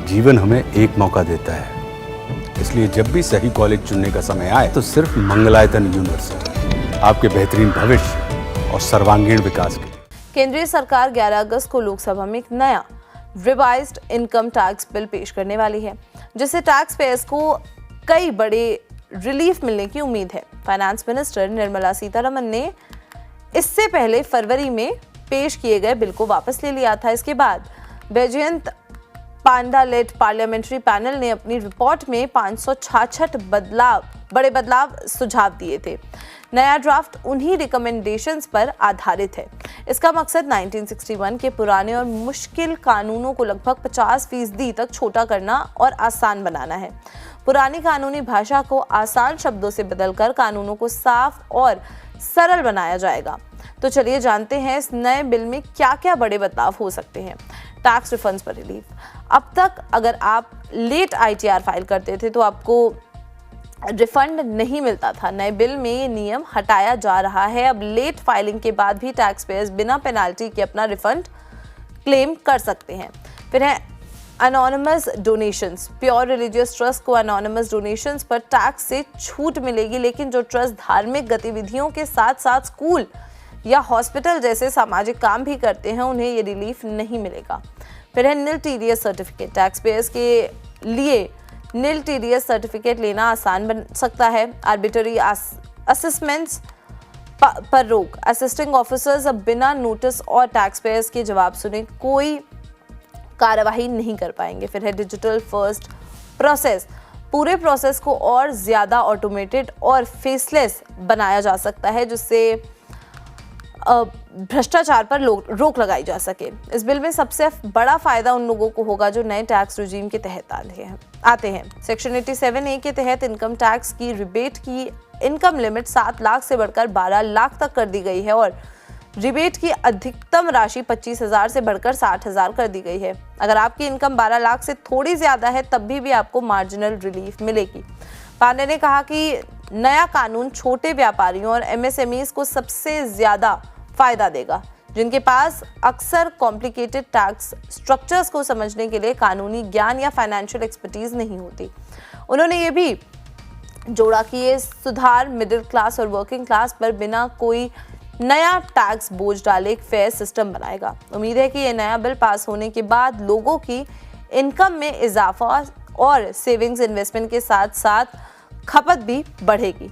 जीवन हमें एक मौका देता है, इसलिए जब भी सही कॉलेज चुनने का समय आए तो सिर्फ मंगलायतन यूनिवर्सिटी आपके बेहतरीन भविष्य और सर्वांगीण विकास के लिए। केंद्रीय सरकार 11 अगस्त को लोकसभा में एक नया रिवाइज्ड इनकम टैक्स बिल पेश करने वाली है, जिससे टैक्स पेयर्स को कई बड़े रिलीफ मिलने की उम्मीद है। फाइनेंस मिनिस्टर निर्मला सीतारमण ने इससे पहले फरवरी में पेश किए गए बिल को वापस ले लिया था। इसके बाद बैजयंत पांडा लेड पार्लियामेंट्री पैनल ने अपनी रिपोर्ट में 566 बड़े बदलाव सुझाव दिए थे। नया ड्राफ्ट उन्हीं रिकमेंडेशंस पर आधारित है। इसका मकसद 1961 के पुराने और मुश्किल कानूनों को लगभग 50% तक छोटा करना और आसान बनाना है। पुरानी कानूनी भाषा को आसान शब्दों से बदलकर कानूनों को साफ और सरल बनाया जाएगा। तो चलिए जानते हैं इस नए बिल में क्या-क्या बड़े बदलाव हो सकते हैं। टैक्स रिफंड्स पर रिलीफ। अब तक अगर आप लेट ITR फाइल करते थे तो आपको रिफंड नहीं मिलता था। नए बिल में ये नियम हटाया जा रहा है। अब लेट फाइलिंग के बाद भी टैक्स पेयर्स बिना पेनाल्टी के अपना रिफंड क्लेम कर सकते हैं। फिर है anonymous donations. Pure religious trust को अनोनिमस डोनेशंस पर टैक्स से छूट मिलेगी, लेकिन जो ट्रस्ट धार्मिक गतिविधियों के साथ साथ स्कूल या हॉस्पिटल जैसे सामाजिक काम भी करते हैं, उन्हें ये रिलीफ नहीं मिलेगा। फिर है निल TDS सर्टिफिकेट। टैक्स पेयर्स के लिए निल TDS सर्टिफिकेट लेना आसान बन सकता है। आर्बिट्ररी असेसमेंट्स पर रोक। असिस्टिंग ऑफिसर्स अब बिना नोटिस और टैक्स पेयर्स के जवाब सुने कोई कार्रवाई नहीं कर पाएंगे। फिर है डिजिटल फर्स्ट प्रोसेस। पूरे प्रोसेस को और ज़्यादा ऑटोमेटेड और फेसलेस बनाया जा सकता है, जिससे भ्रष्टाचार पर रोक लगाई जा सके। इस बिल में सबसे बड़ा फायदा उन लोगों को होगा जो नए टैक्स रिजीम के तहत आते हैं। सेक्शन 87A के तहत इनकम टैक्स की रिबेट की इनकम लिमिट 7 लाख से बढ़कर 12 लाख तक कर दी गई है और रिबेट की अधिकतम राशि 25,000 से बढ़कर 60,000 कर दी गई है। अगर आपकी इनकम 12 लाख से थोड़ी ज्यादा है तब भी आपको मार्जिनल रिलीफ मिलेगी। पांडे ने कहा कि नया कानून छोटे व्यापारियों और MSMEs को सबसे ज्यादा फायदा देगा, जिनके पास अक्सर कॉम्प्लिकेटेड टैक्स स्ट्रक्चर्स को समझने के लिए कानूनी ज्ञान या फाइनेंशियल एक्सपर्टीज नहीं होती। उन्होंने ये भी जोड़ा कि ये सुधार मिडिल क्लास और वर्किंग क्लास पर बिना कोई नया टैक्स बोझ डाले एक फेयर सिस्टम बनाएगा। उम्मीद है कि ये नया बिल पास होने के बाद लोगों की इनकम में इजाफा और सेविंग्स इन्वेस्टमेंट के साथ साथ खपत भी बढ़ेगी।